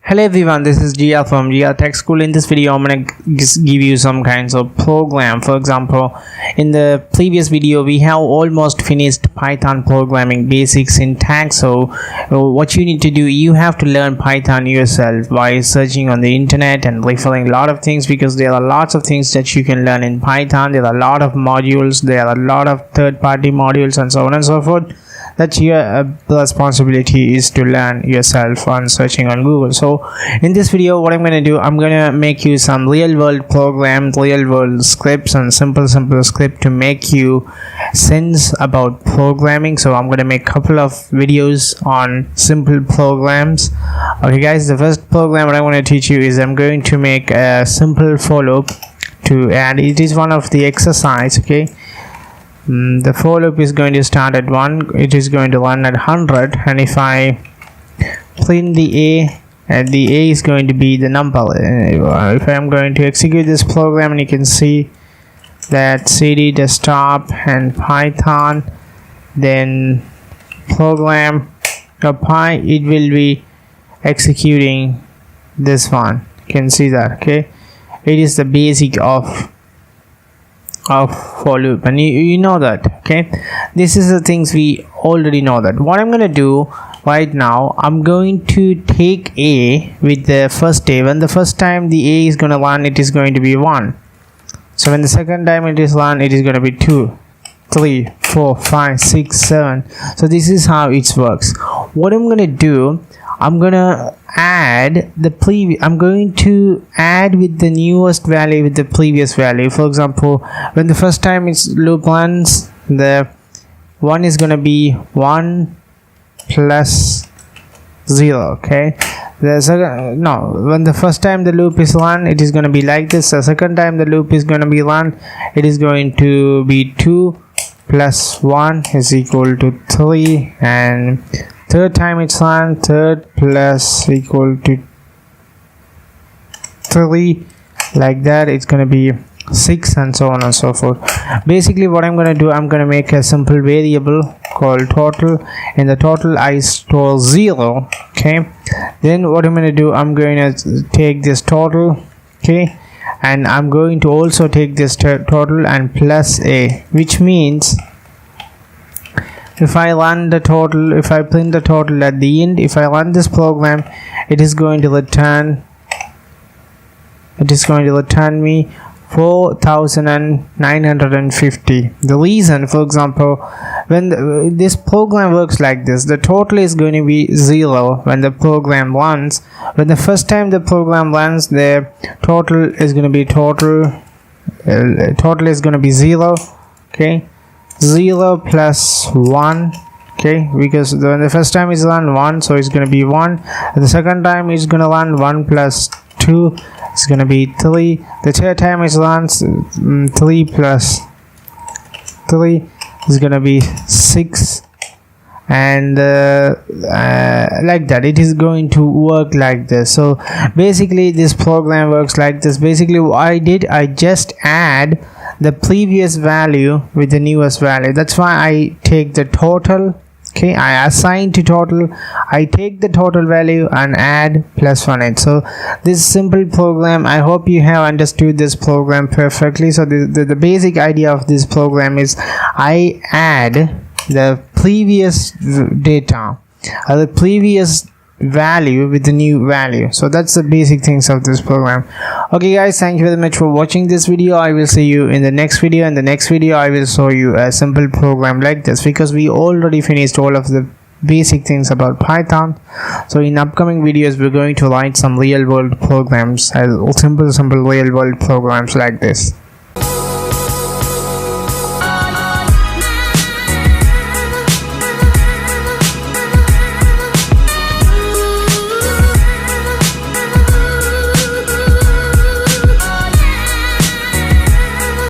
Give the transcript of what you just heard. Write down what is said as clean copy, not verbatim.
Hello everyone, this is Gia from Gia Tech School. In this video, I'm going to give you some kinds of program. For example, in the previous video, we have almost finished Python programming basic syntax. So what you need to do, you have to learn Python yourself by searching on the internet and referring a lot of things, because there are lots of things that you can learn in Python. There are a lot of modules, there are a lot of third-party modules, and so on and so forth. That your responsibility is to learn yourself on searching on Google. So in this video, what I'm going to do, I'm going to make you some real world programs, real world scripts, and simple script to make you sense about programming. So I'm going to make a couple of videos on simple programs. Okay guys, the first program what I want to teach you is I'm going to make a simple for loop and it is one of the exercise. Okay, the for loop is going to start at 1, it is going to run at 100, and if I print the a, and the a is going to be the number. If I am going to execute this program, and you can see that cd desktop and Python, then program py, it will be executing this one. You can see that. Okay, it is the basic of for loop, and you know that. Okay, this is the things we already know. That what I'm going to do right now, I'm going to take a with the first a. When the first time the a is going to run, it is going to be 1. So when the second time it is run, it is going to be 2, 3, 4, 5, 6, 7. So this is how it works. What I'm going to do, I'm going to add the previous, I'm going to add with the newest value with the previous value. For example, when the first time its loop runs, the 1 is going to be 1 plus 0. Okay, the second, no, when the first time the loop is run, it is going to be like this. The second time the loop is going to be run, it is going to be 2 plus 1 is equal to 3, and third time it's run, third plus equal to 3, like that. It's going to be 6, and so on and so forth. Basically what I'm going to do, I'm going to make a simple variable called total. In the total I store 0. Okay, then what I'm going to do, I'm going to take this total, okay, and I'm going to also take this total and plus a, which means if I run the total, if I print the total at the end, if I run this program, it is going to return me 4,950. The reason, for example, when this program works like this, the total is going to be 0 when the program runs. When the first time the program runs, the total is going to be total is going to be 0. Okay, 0 plus 1. Okay, because when the first time is run 1, so it's going to be 1, and the second time is going to run 1 plus 2, it's going to be 3. The third time is runs 3 plus 3 is going to be 6, and like that. It is going to work like this. So basically this program works like this. Basically what I did, I just add the previous value with the newest value. That's why I take the total. Okay, I assign to total, I take the total value and add plus 1. So this simple program, I hope you have understood this program perfectly. So the basic idea of this program is I add the previous data or the previous value with the new value. So that's the basic things of this program. Okay guys, thank you very much for watching this video. I will see you in the next video. In the next video I will show you a simple program like this, because we already finished all of the basic things about Python. So in upcoming videos we're going to write some real world programs, simple real world programs like this.